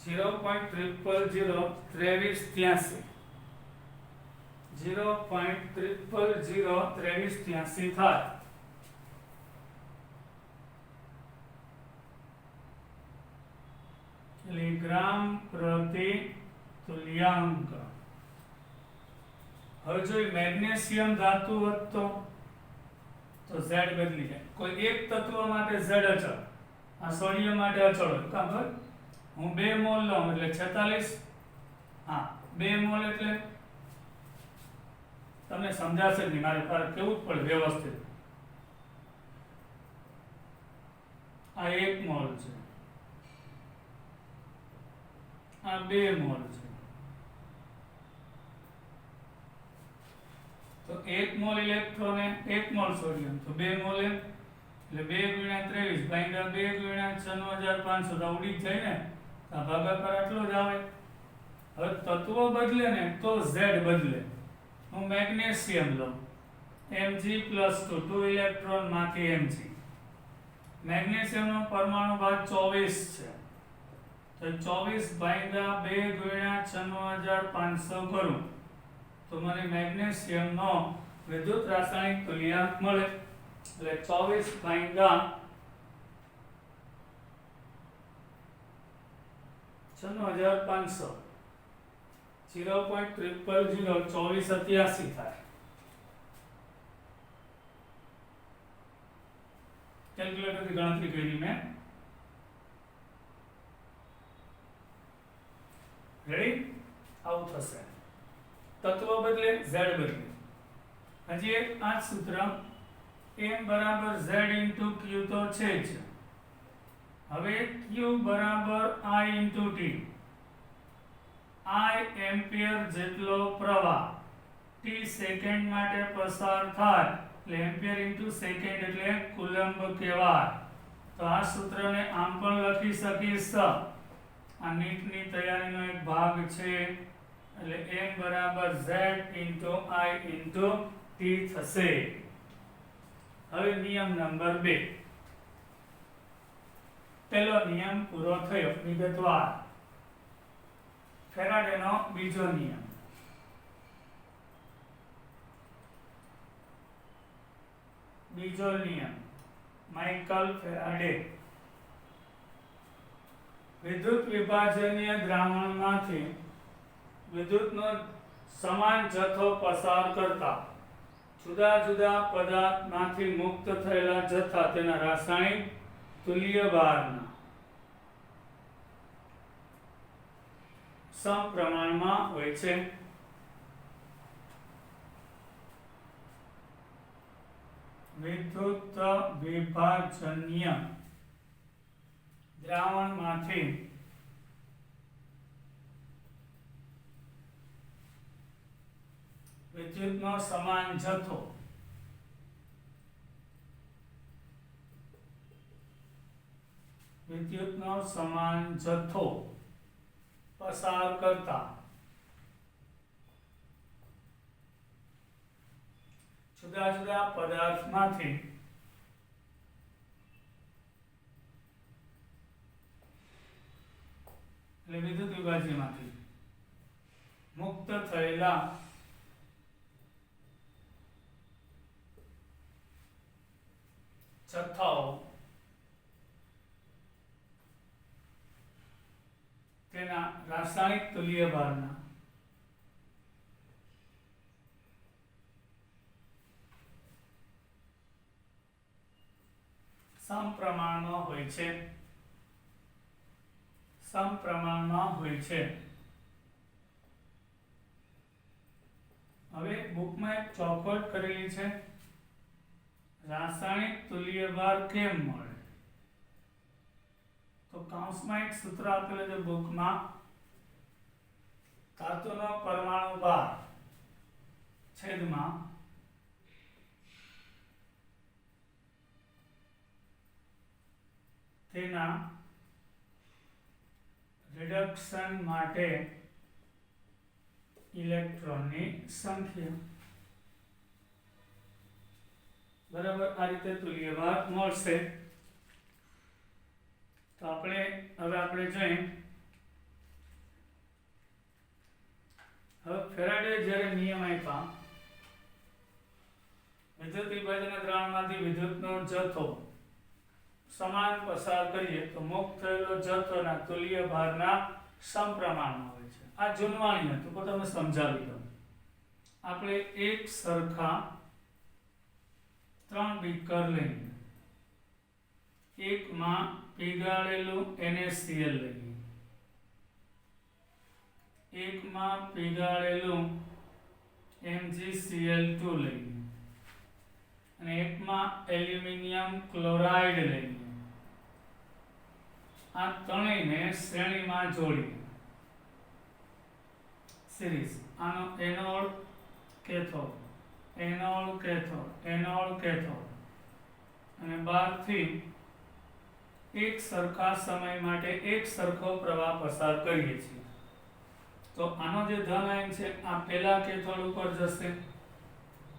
0.000 2383 0.0002383 થાય. એટલે ગ્રામ પ્રતિ તુલ્યાંક. હવે જો મેગ્નેશિયમ ધાતુ હોત તો Z બદલી જાય. કોઈ એક તત્વ માટે Z અચળ, આ સોડિયમ માટે અચળ હોય. કામ ખબર? હું 2 મોલ લઉં એટલે 46, હા 2 મોલ એટલે તમને સમજાશે નહીં, મારે કેવું જ પડે વ્યવસ્થિત. આ 1 મોલ છે, આ 2 મોલ છે. તો 1 મોલ ઇલેક્ટ્રોન એ 1 મોલ સોડિયમ, તો 2 મોલ એટલે 2 ગુણ્યા 23 ભાગ્યા 2 ગુણ્યા 9500 તો ઉડી જ જાય ને. આ ભાગાકાર આટલો જ આવે. હવે તત્વો બદલે ને તો Z બદલે. હું મેગ્નેશિયમ લઉં, Mg+2 2 ઇલેક્ટ્રોન માંથી Mg. મેગ્નેશિયમનો પરમાણુ ભાગ 24 છે, તો 24 ભાગ્યા 2 ગુણ્યા 9500 કરું તો મને મેગ્નેશિયમનો વિદ્યુત રાસાયણિક તુલ્યાંક મળે. એટલે 24 ભાગ્યા 9500 0.000 2487 થાય. કેલ્ક્યુલેટરથી ગણતરી કરી મેં. રેડી? આવું થશે. તત્વ બદલે Z બદલે. હજી એક આ સૂત્ર M બરાબર Z into Q તો છે જ. હવે Q બરાબર I into T. I ampere જેટલો પ્રવાહ T સેકન્ડ માટે પસાર થાય એટલે એમ્પિયર ઇન્ટુ સેકન્ડ એટલે કુલમ્બ કહેવાય. તો આ સૂત્રને આમ પણ લખી શકીશ. આ નીટની તૈયારીનો એક ભાગ છે. એટલે M બરાબર Z into I into T થશે. હવે નિયમ નંબર 2. પહેલો નિયમ પૂરો થયો વિગતવાર. ફેરાડેનો બીજો નિયમ. બીજો નિયમ માઇકલ ફેરાડે. વિદ્યુત વિભાજનીય દ્રાવણમાંથી વિદ્યુતનો સમાન જથ્થો પસાર કરતા જુદા જુદા પદાર્થમાંથી મુક્ત થયેલા જથ્થા તેના રાસાયણિક તુલ્ય ભારના સમપ્રમાણમાં હોય છે. વિદ્યુત વિભાજનીય દ્રાવણમાંથી વિદ્યુતનો સમાન જથ્થો પસાર કરતા જુદા જુદા પદાર્થમાંથી એટલે વિદ્યુત વિભાજ્યમાંથી મુક્ત થયેલા જથ્થાઓ તેના રાસાયણિક તુલ્ય ભારના સમપ્રમાણમાં હોય છે. હવે બુકમાં એક ચોખવટ કરેલી છે. રાસાયણિક તુલ્યભાર કેમ મળે? તો કૌંસમાં એક સૂત્ર આપેલું છે બુકમાં. ધાતુનો પરમાણુ ભાર છેદમાં તેના રિડક્શન માટે ઇલેક્ટ્રોનની સંખ્યા. બરાબર, આ રીતે તુલ્યભાર મળશે. તો આપણે જોઈએ. હવે ફેરાડે જ્યારે નિયમ આપ્યા વિદ્યુત વિભાજન દ્રાવણમાંથી વિદ્યુતનો જથ્થો સમાન પસાર કરીએ તો મુક્ત થયેલો જથ્થોના તુલ્ય ભારના સમપ્રમાણમાં હોય છે. આ જૂનવાણી હતું, તો તમે સમજાવી દઉં. આપણે એક સરખા 3 બીકર લઈએ. એકમાં પીગાળેલું NaCl લઈએ, એકમાં પીગાળેલું MgCl2 લઈએ અને એકમાં એલ્યુમિનિયમ ક્લોરાઇડ લઈએ. આ ત્રણેયને શ્રેણીમાં જોડીએ. સિરીઝ. આનો anode cathode, anode cathode, anode cathode અને બહારથી એક સરખા સમય માટે એક સરખો પ્રવાહ પસાર કરીએ છીએ. તો આનો જે ધન આયન છે આ પહેલા કેથોડ ઉપર જશે,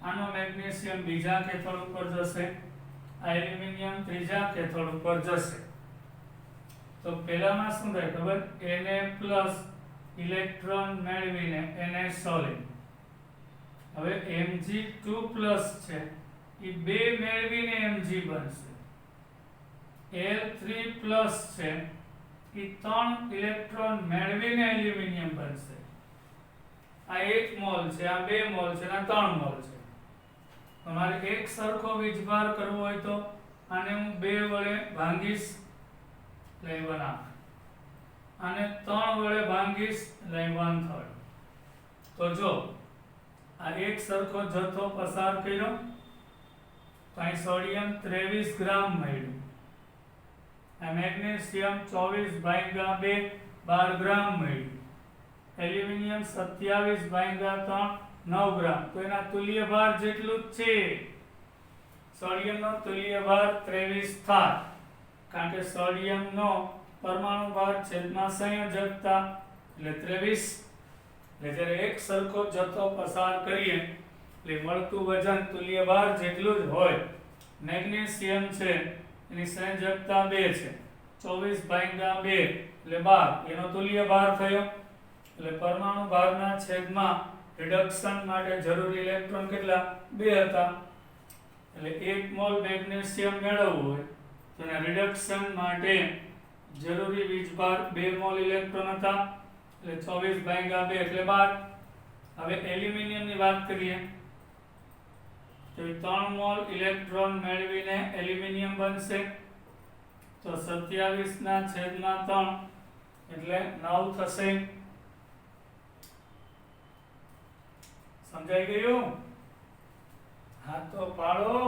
આનો મેગ્નેશિયમ બીજા કેથોડ ઉપર જશે, આ એલ્યુમિનિયમ ત્રીજા કેથોડ ઉપર જશે. તો પહેલામાં શું થાય ખબર? Na+ ઇલેક્ટ્રોન મેળવીને Na સોલિડ. હવે Mg2+ છે એ 2 મેળવીને Mg બનશે. Al3+ છે એ 3 ઇલેક્ટ્રોન મેળવીને એલ્યુમિનિયમ બનશે. આ 1 મોલ છે, આ 2 મોલ છે, આ 3 મોલ છે. તમારે એક સરખો વીજભાર કરવો હોય તો આને હું 2 વડે ભાંગીશ એટલે 1/2, આને 3 વડે ભાંગીશ એટલે 1/3. તો જો આ એક સરખો જથ્થો પસાર કર્યો તો અહીં સોડિયમ 23 ગ્રામ મળ્યું, આ મેગ્નેશિયમ 24/2 12 ગ્રામ મળ્યું, એલ્યુમિનિયમ 27/3 9 ગ્રામ. તો એના તુલ્ય ભાર જેટલું જ છે. સોડિયમનો તુલ્ય ભાર 23 થાય, કારણ કે સોડિયમનો પરમાણુ ભાર છેદમાં સંયોજકતા એટલે 23. એટલે જ્યારે એક સરખો જથ્થો પસાર કરીએ એટલે મળતું વજન તુલ્ય ભાર જેટલું જ હોય. મેગ્નેશિયમ છે એની સંયોજકતા 2 છે, 24/2 એટલે 12, એનો તુલ્ય ભાર થયો. એટલે પરમાણુ ભારના છેદમાં રિડક્શન માટે જરૂરી ઇલેક્ટ્રોન કેટલા? 2 હતા. એટલે 1 મોલ મેગ્નેશિયમ મેળવવું હોય તો એના રિડક્શન માટે જરૂરી વીજભાર 2 મોલ ઇલેક્ટ્રોન હતા, એટલે 24/2 એટલે 12. હવે એલ્યુમિનિયમની વાત કરીએ તો 3 મોલ ઇલેક્ટ્રોન મેળવીને એલ્યુમિનિયમ બનશે. તો 27/3 એટલે 9 થશે. સમજાઈ ગયું? હાથ તો પાડો.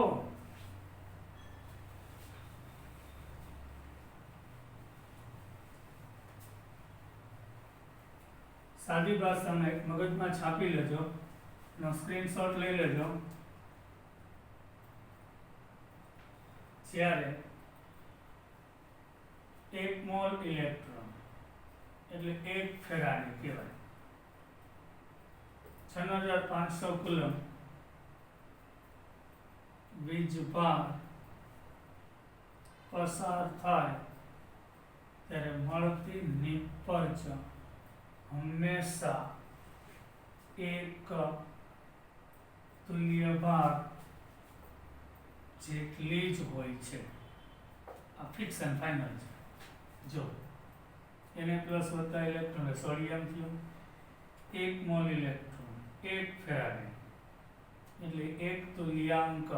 સાદી ભાષામાં મગજમાં છાપી લેજો, એનો સ્ક્રીનશોટ લઈ લેજો. જ્યારે 1 મોલ ઇલેક્ટ્રોન એટલે 1 ફેરાડે કહેવાય, 6500 કુલમ વીજભાર પસાર થાય ત્યારે મળતી નિપજ હંમેશા એક તુલ્ય ભાર જેટલી જ હોય છે. આ ફિક્સ એન્ડ ફાઇનલ છે. જો Na+ વત્તા ઇલેક્ટ્રોન સોડિયમ થયું, 1 મોલ ઇલેક્ટ્રોન 1 ફેરાડે એટલે 1 તુલ્યાંક,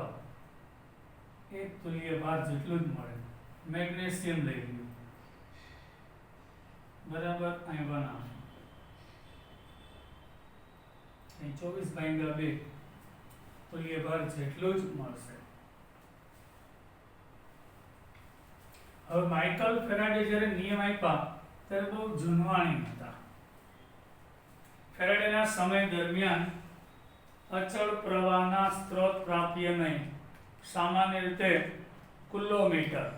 1 તુલ્ય ભાર જેટલું જ મળે. મેગ્નેશિયમ લઈ લીધું, બરાબર. અહીં બનાવો, અહીં 24/2 તુલ્ય ભાર જેટલું જ મળશે. હવે માઇકલ ફેરાડે જ્યારે નિયમ આપ્યા ત્યારે બહુ જૂનવાણી હતા. ફેરાડેના સમય દરમિયાન અચળ પ્રવાહના સ્ત્રોત પ્રાપ્ય નહીં. સામાન્ય રીતે કુલોમીટર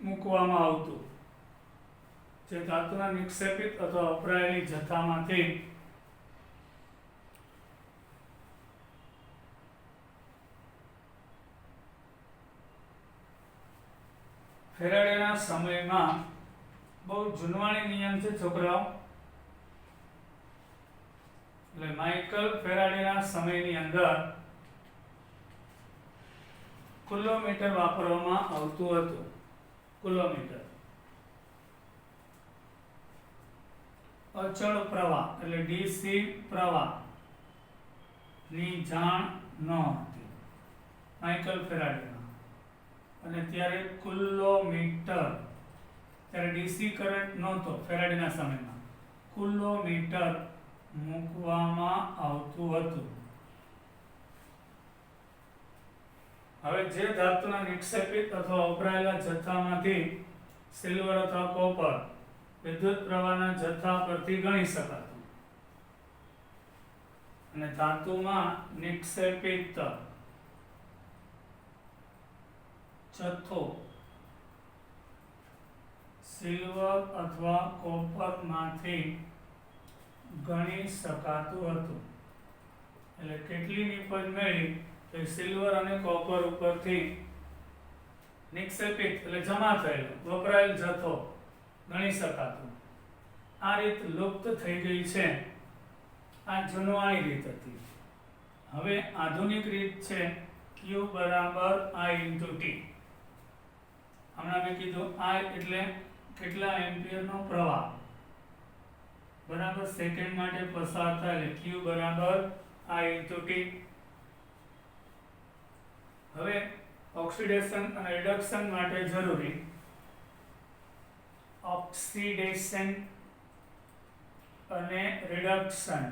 મૂકવામાં આવતું, જે ધાતુના નિક્ષેપિત અથવા વપરાયેલી જથ્થામાંથી ફેરાડેના સમયમાં બહુ જૂનવાણી નિયમ છે છોકરાઓ. એટલે માઇકલ ફેરાડેના સમયની અંદર કિલોમીટર વાપરવામાં આવતું હતું. કિલોમીટર. અચળ પ્રવાહ એટલે ડીસી પ્રવાહ ની જાણ ન હતી માઇકલ ફેરાડેમાં, અને ત્યારે કુલોમીટર, ત્યારે ડીસી કરંટ નહોતો ફેરાડેના સમયમાં, કુલોમીટર મૂકવામાં આવતું હતું. હવે જે ધાતુના નિક્ષેપિત અથવા વપરાયેલા જથ્થામાંથી સિલ્વર અથવા કોપર વિદ્યુત પ્રવાહના જથ્થા પરથી ગણી શકાતું, અને ધાતુમાં નિક્ષેપિત જથ્થો સિલ્વર અથવા કોપરમાંથી ગણી શકાતું હતું. એટલે કેટલી નિપજ મેળવી તો સિલ્વર અને કોપર ઉપરથી નિક્ષેપિત એટલે જમા થયેલો વપરાયેલ જથ્થો ગણી શકાતું. આ રીત લુપ્ત થઈ ગઈ છે. આ જૂનવાણી રીત હતી. હવે આધુનિક રીત છે Q બરાબર I into T. હમણાં મેં કીધું I એટલે કેટલા એમ્પિયરનો પ્રવાહ બરાબર સેકન્ડ માટે પસાર થાય, એટલે Q બરાબર I into T. હવે ઓક્સિડેશન અને રિડક્શન માટે જરૂરી ઓક્સિડેશન અને રિડક્શન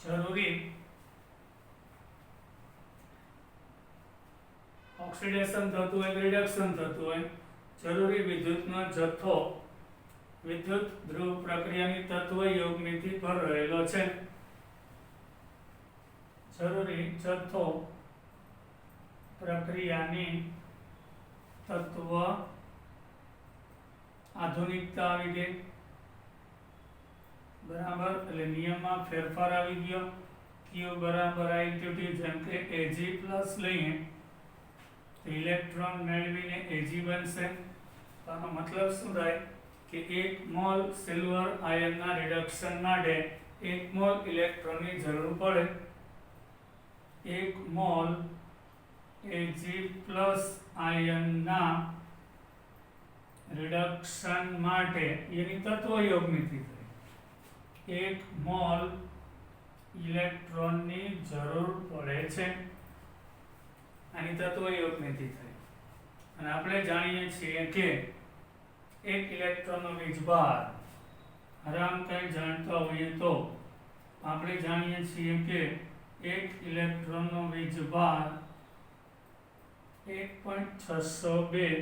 જરૂરી ઓક્સિડેશન થતું હોય રિડક્શન થતું હોય, જરૂરી વિદ્યુતનો જથ્થો વિદ્યુત ધ્રુવ પ્રક્રિયાની તત્વ યોગનીતિ પર રહેલો છે. જરૂરી જથ્થો પ્રક્રિયાની તત્વ આધુનિકતા આવી ગઈ બરાબર, એટલે નિયમમાં ફેરફાર આવી ગયો. Q બરાબર I into T, જેમ કે Ag પ્લસ લઈએ તો ઇલેક્ટ્રોન મેળવીને Ag બનશે. આનો મતલબ શું થાય કે 1 મોલ સિલ્વર આયનના રિડક્શન માટે 1 મોલ ઇલેક્ટ્રોનની જરૂર પડે. 1 મોલ Ag પ્લસ આયનના રિડક્શન માટે એની તત્વ યોગનીતિ થઈ 1 મોલ ઇલેક્ટ્રોનની જરૂર પડે છે. આની તત્વ યોગનીતિ થઈ. અને આપણે જાણીએ છીએ કે એક ઇલેક્ટ્રોનનો વીજભાર, હવે આમ કંઈ જાણતા હોઈએ તો આપણે જાણીએ છીએ કે એક ઇલેક્ટ્રોનનો વીજભાર 1.602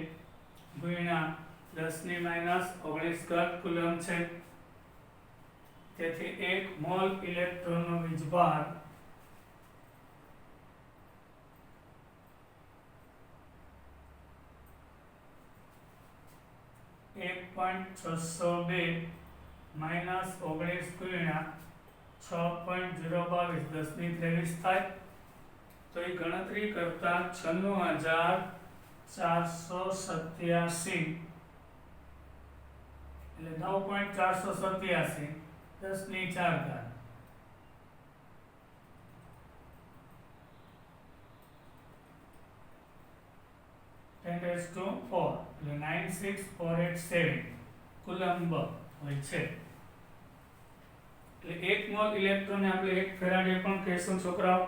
ગુણ્યા 10⁻⁹ કુલમ છે. તેથી 1 મોલ ઇલેક્ટ્રોનનો વીજભાર 1.602 માઇનસ 19 ગુણ્યા 6.022 10⁻23 થાય. તો એ ગણતરી કરતા 96,487 એટલે 9.487 10⁻4 10⁻⁴ એટલે 96487 કુલંબ હોય છે. એટલે 1 મોલ ઇલેક્ટ્રોનને આપણે 1 ફેરાડે પણ કહેશું છોકરાઓ.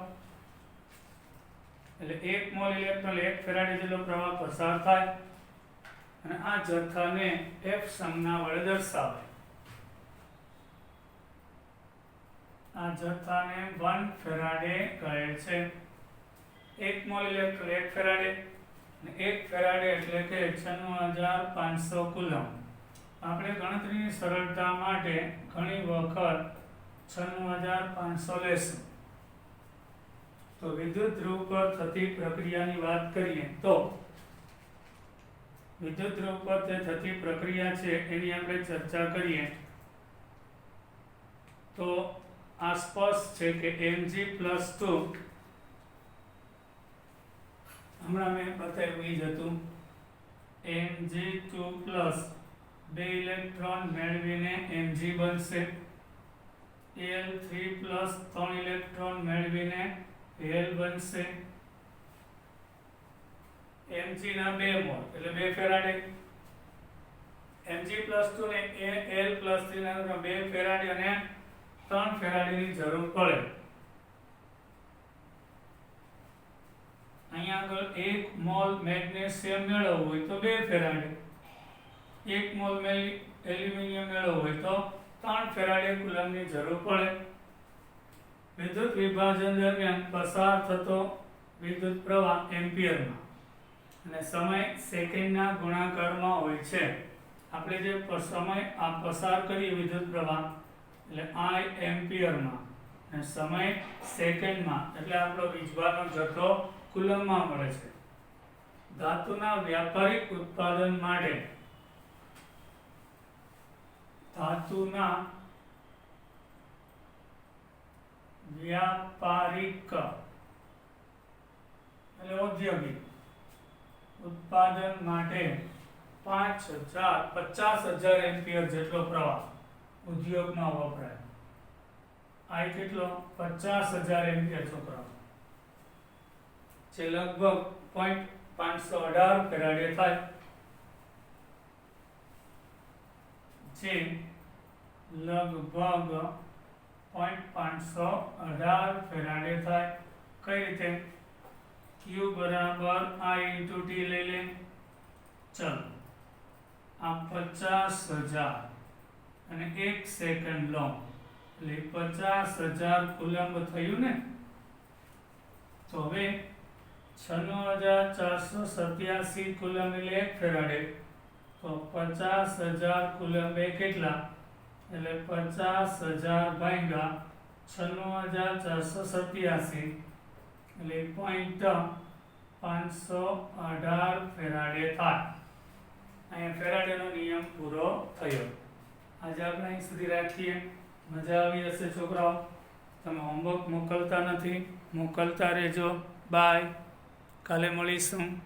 એટલે 1 મોલ ઇલેક્ટ્રોન 1 ફેરાડે જેટલો પ્રવાહ પસાર થાય અને આ જથ્થાને F સંજ્ઞા વડે દર્શાવે. આ જથ્થાને 1 ફેરાડે કહે છે. 1 મોલ ઇલેક્ટ્રોન 1 ફેરાડે, અને 1 ફેરાડે એટલે કે 96,500 કુલમ. આપણે ગણતરીની સરળતા માટે ઘણી વખત 96,500 લેશું. તો વિદ્યુત ધ્રુવ પર થતી પ્રક્રિયાની વાત કરીએ તો વિદ્યુત ધ્રુવ પર જે થતી પ્રક્રિયા છે એની આપણે ચર્ચા કરીએ તો આ સ્પષ્ટ છે કે Mg+2, હમણાં મેં બતાવ્યું એ જ હતું, Mg2+, 2 ઇલેક્ટ્રોન મેળવીને Mg બનશે. Al3+, 3 ઇલેક્ટ્રોન મેળવીને Al બનશે. Mg ના 2 મોલ એટલે 2 ફેરાડે, Mg+2 ને Al+3 ના 2 ફેરાડે અને 3 ફેરાડેની જરૂર પડે. અહીંયા આગળ 1 મોલ મેગ્નેશિયમ મેળવવું હોય તો 2 ફેરાડે, 1 મોલ એલ્યુમિનિયમ મેળવવું હોય તો 3 ફેરાડે કુલમની જરૂર પડે. વિદ્યુત વિભાજન દરમિયાન પસાર થતો વિદ્યુત પ્રવાહ એમ્પિયરમાં અને સમય સેકન્ડના ગુણાકારમાં હોય છે. આપણે જે સમય પસાર કરીએ વિદ્યુત પ્રવાહ એટલે I એમ્પિયરમાં અને સમય સેકન્ડમાં એટલે આપણો વીજભારનો જથ્થો કુલમમાં મળે છે. ધાતુના વ્યાપારિક ઉત્પાદન માટે ધાતુના વ્યાપારિક એટલે ઔદ્યોગિક ઉત્પાદન માટે 50,000 એમ્પિયર જેટલો પ્રવાહ ઉદ્યોગમાં વપરાય. આ કેટલો 50,000 એમ્પિયર જેટલો પ્રવાહ જે લગભગ 0.518 ફેરાડે થાય. જે લગભગ 0.518 ફેરાડે થાય. કઈ રીતે? Q બરાબર I into T લઈ લે. ચલો આ 50,000 અને 1 સેકન્ડ લો એટલે 50,000 કુલમ્બ થયું ને. તો હવે 96,487 કુલમ્બ એટલે 1 ફેરાડે, તો 50,000 કુલમ્બ એ કેટલા? એટલે 50,000 ભાગ્યા 96,487 એટલે 0.518 ફેરાડે થાય. અહીંયા ફેરાડેનો નિયમ પૂરો થયો. આજે આપણે અહીં સુધી રાખીએ. મજા આવી હશે છોકરાઓ? તમે હોમવર્ક મોકલતા નથી, મોકલતા રહેજો. બાય, કાલે મળીશું.